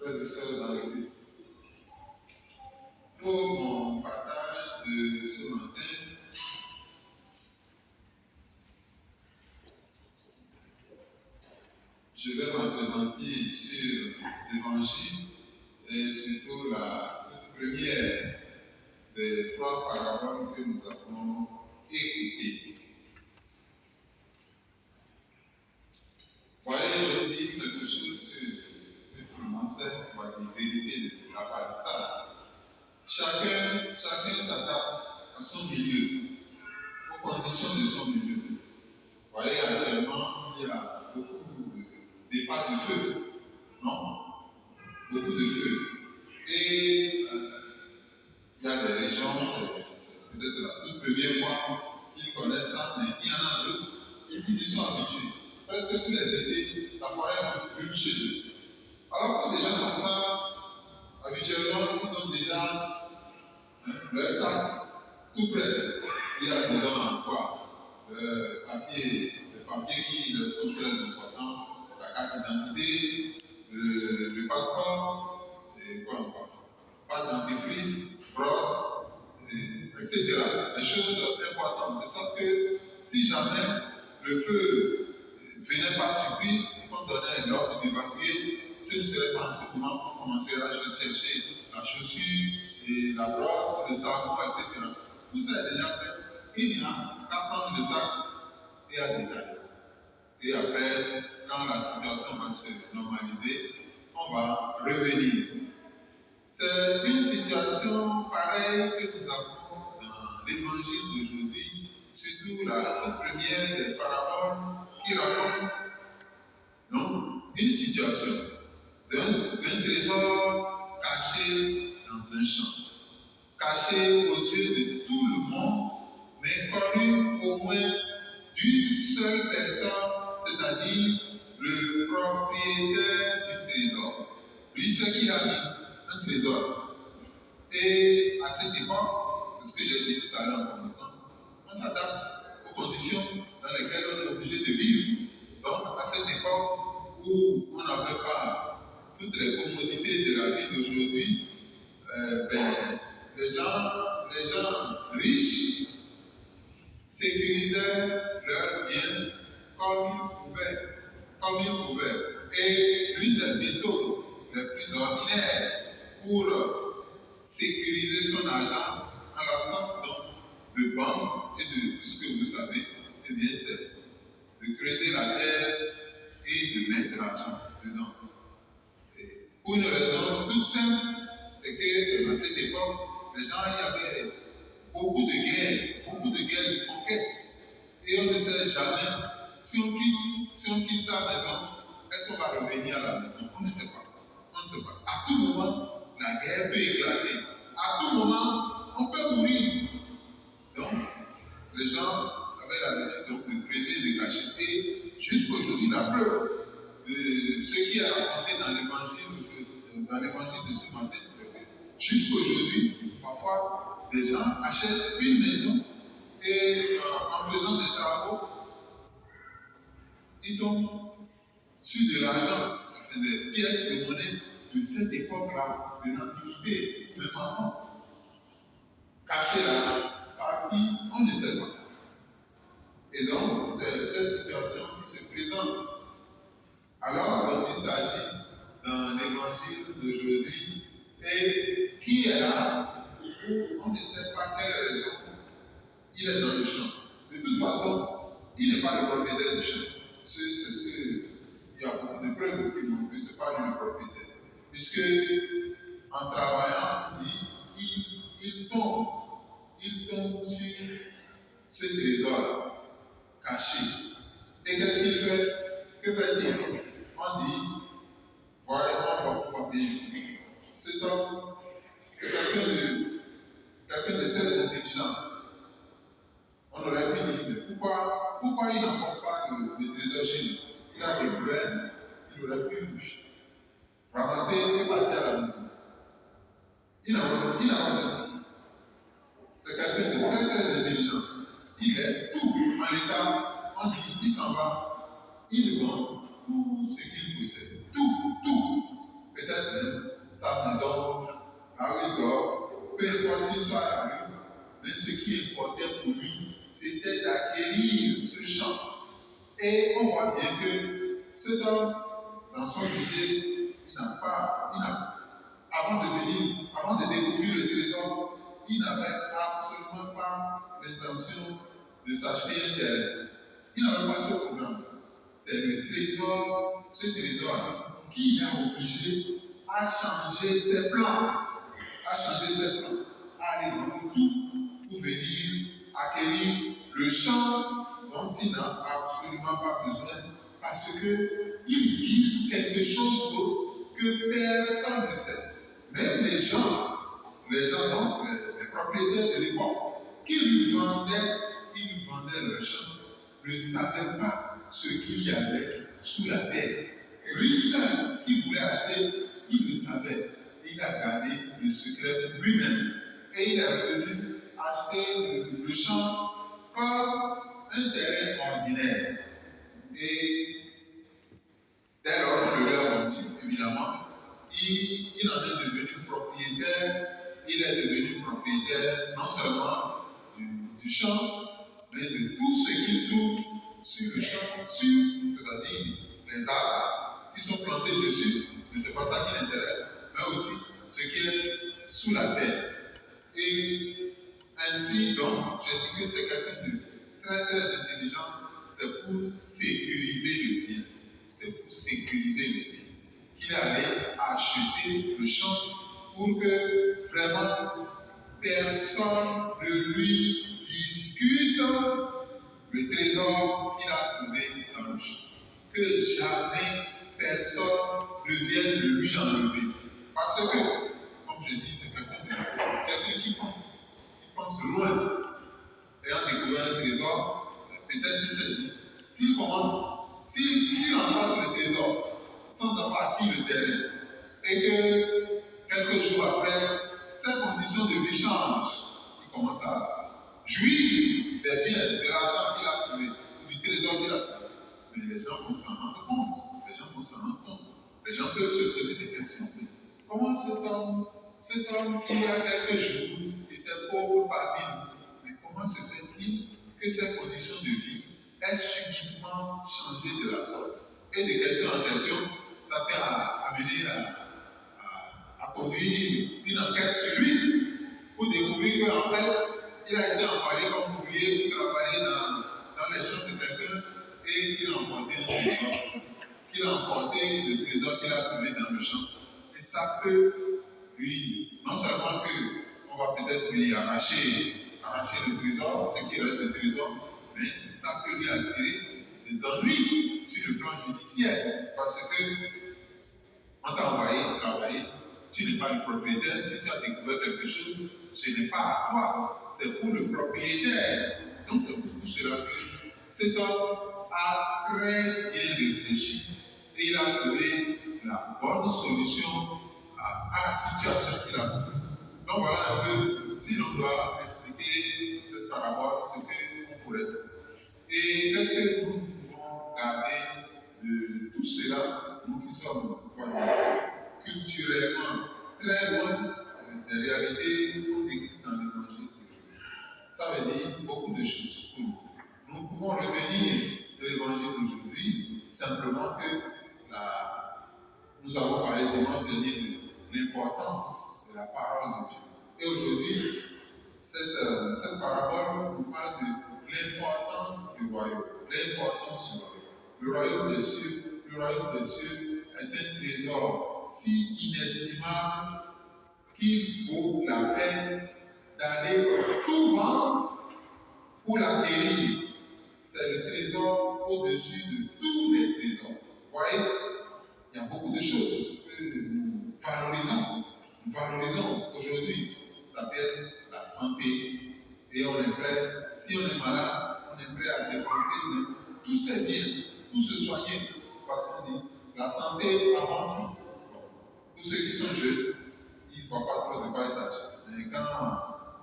frères et sœurs dans le Christ. Pour mon partage de ce matin, je vais m'appesantir sur l'Évangile et surtout la première des 3 paraboles que nous avons écoutées. Voyez, je dis quelque chose que tout le monde sait, on va dire vérité de la part de ça. Chacun s'adapte à son milieu, aux conditions de son milieu. Vous voyez, actuellement, il y a beaucoup de départs de feu, non? Beaucoup de feu. Et il y a des régions, c'est peut-être la toute première fois qu'ils connaissent ça, mais il y en a d'autres, ils y sont habitués. Presque tous les étés, la forêt brûle chez eux. Alors pour des gens comme ça, habituellement, ils ont déjà leur sac tout prêt. Il y a dedans quoi? Les papiers qui sont très importants, la carte d'identité, le passeport, et quoi encore? Pâte dentifrice, brosse, etc. Des choses importantes. De sorte que si jamais le feu venait par surprise et qu'on donnait l'ordre d'évacuer, ce ne serait pas en ce moment qu'on commencerait à chercher la chaussure et la brosse, le savon, etc. Tout ça est déjà prêt. Il n'y a qu'à prendre le sac et à détailler. Et après, quand la situation va se normaliser, on va revenir. C'est une situation pareille que nous avons dans l'évangile d'aujourd'hui, surtout la toute première des paraboles qui raconte une situation d'un trésor caché dans un champ, caché aux yeux de tout le monde, mais connu au moins d'une seule personne, c'est-à-dire le propriétaire du trésor. Lui, c'est qu'il a mis un trésor. Et à cette époque, c'est ce que j'ai dit tout à l'heure en commençant, on s'adapte aux conditions dans lesquelles on est obligé de vivre. Donc, à cette époque où on n'avait pas toutes les commodités de la vie d'aujourd'hui, les gens riches sécurisaient leurs biens comme ils pouvaient. Et l'une des méthodes les plus ordinaires pour sécuriser son argent, en l'absence donc de banque et de tout ce que vous savez, eh bien c'est de creuser la terre et de mettre l'argent dedans. Et pour une raison toute simple, c'est qu'à cette époque, les gens, il y avait beaucoup de guerres de conquête. Et on ne sait jamais, si on quitte sa maison, est-ce qu'on va revenir à la maison? On ne sait pas. On ne sait pas. À tout moment, la guerre peut éclater. À tout moment, on peut mourir. Donc, les gens avaient l'habitude de creuser et de cacher. Et jusqu'aujourd'hui, la preuve de ce qui est raconté dans l'évangile de ce matin, c'est que jusqu'aujourd'hui, parfois, des gens achètent une maison et en faisant des travaux, ils tombent sur de l'argent, enfin des pièces de monnaie de cette époque-là, de l'Antiquité, même avant, cachées là, par qui on ne sait pas. Et donc, c'est cette situation qui se présente. Alors, il s'agit dans l'évangile d'aujourd'hui, et qui est là, où on ne sait pas quelle raison il est dans le champ. De toute façon, il n'est pas le propriétaire du champ. C'est ce que il y a beaucoup de preuves qui montrent que ce n'est pas lui le propriétaire. Puisque, en travaillant, il tombe sur ce trésor caché. Et qu'est-ce qu'il fait? Que fait-il? On dit, voilà, on va payer ici. Cet homme, c'est quelqu'un de très intelligent. On aurait pu dire, mais pourquoi il n'emporte pas le trésor chez lui? Il a des problèmes, il aurait pu ramasser et partir à la maison. Il n'a pas fait ça. C'est quelqu'un de très très intelligent. Il laisse tout en l'état, on dit, il s'en va, il vend tout ce qu'il possède. Tout. Peut-être qu'il soit à la rue, mais ce qui importait pour lui, c'était d'acquérir ce champ. Et on voit bien que cet homme, dans son musée, avant de découvrir le trésor, il n'avait absolument pas l'intention de s'acheter un terrain. Il n'avait pas ce programme. C'est le trésor, ce trésor qui l'a obligé à changer ses plans, à aller vendre tout pour venir acquérir le champ dont il n'a absolument pas besoin parce qu'il vise quelque chose d'autre que personne ne sait. Même les gens donc, les propriétaires de l'époque, qui lui vendaient leur champ, ne savaient pas ce qu'il y avait sous la terre. Lui seul qui voulait acheter, il le savait. Il a gardé le secret pour lui-même. Et il est revenu acheter le champ comme un terrain ordinaire. Et dès lors qu'on le lui a vendu, évidemment, il en est devenu propriétaire. Il est devenu propriétaire non seulement du champ, mais de tout ce qu'il trouve sur le champ, c'est-à-dire les arbres qui sont plantés dessus, mais ce n'est pas ça qui l'intéresse, mais aussi ce qui est sous la terre. Et ainsi, donc, j'ai dit que c'est quelqu'un de très très intelligent, c'est pour sécuriser le bien. C'est pour sécuriser le bien. Qu'il allait acheter le champ pour que vraiment personne ne lui discute le trésor qu'il a trouvé dans le champ. Que jamais personne ne vienne le lui enlever. Parce que, comme je dis, c'est quelqu'un qui pense loin. Ayant découvert un trésor, peut-être qu'il s'est dit, s'il emporte le trésor sans avoir acquis le terrain, et que quelques jours après, ses conditions de vie changent, il commence à jouir des biens, de l'argent qu'il a trouvé, ou du trésor qu'il a trouvé. Mais les gens vont s'en rendre compte. Les gens peuvent se poser des questions. Comment cet homme qui il y a quelques jours était pauvre parmi nous, mais comment se fait-il que ses conditions de vie aient subitement changé de la sorte? Et de question en question, ça peut amener à conduire une enquête sur lui pour découvrir qu'en fait, il a été envoyé comme ouvrier pour travailler dans les champs de quelqu'un et qu'il a emporté un trésor. Qu'il a emporté le trésor qu'il a trouvé dans le champ. Et ça peut lui, non seulement qu'on va peut-être lui arracher le trésor, ce qui reste le trésor, mais ça peut lui attirer des ennuis sur le plan judiciaire. Parce que on t'a envoyé travailler, tu n'es pas le propriétaire. Si tu as découvert quelque chose, ce n'est pas à toi, c'est pour le propriétaire. Donc c'est pour tout cela que cet homme a très bien réfléchi et il a trouvé la bonne solution à la situation qu'il a trouvée. Donc voilà un peu, si l'on doit expliquer cette parabole, ce qu'on pourrait dire. Et qu'est-ce que nous pouvons garder de tout cela, nous qui sommes culturellement très loin des réalités qu'on décrit dans l'évangile d'aujourd'hui? Ça veut dire beaucoup de choses pour nous. Nous pouvons revenir de l'évangile d'aujourd'hui, simplement que nous avons parlé dimanche dernier de l'importance de la parole de Dieu. Et aujourd'hui, cette parabole nous parle de l'importance du royaume. Le royaume des cieux est un trésor si inestimable qu'il vaut la peine d'aller tout vendre pour l'acquérir. C'est le trésor au-dessus de tous les trésors. Vous voyez, il y a beaucoup de choses que nous valorisons aujourd'hui. Ça peut être la santé. Et on est prêt, si on est malade, on est prêt à dépenser tous ces biens pour se soigner. Parce qu'on dit la santé avant tout. Pour ceux qui sont jeunes, il ne faut pas trop de quoi il s'agit. Mais quand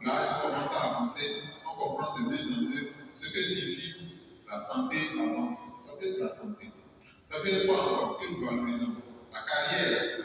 l'âge commence à avancer, on comprend de mieux en mieux ce que signifie la santé avant tout. Ça peut être la santé. Ça peut être quoi encore que nous valorisons? La carrière.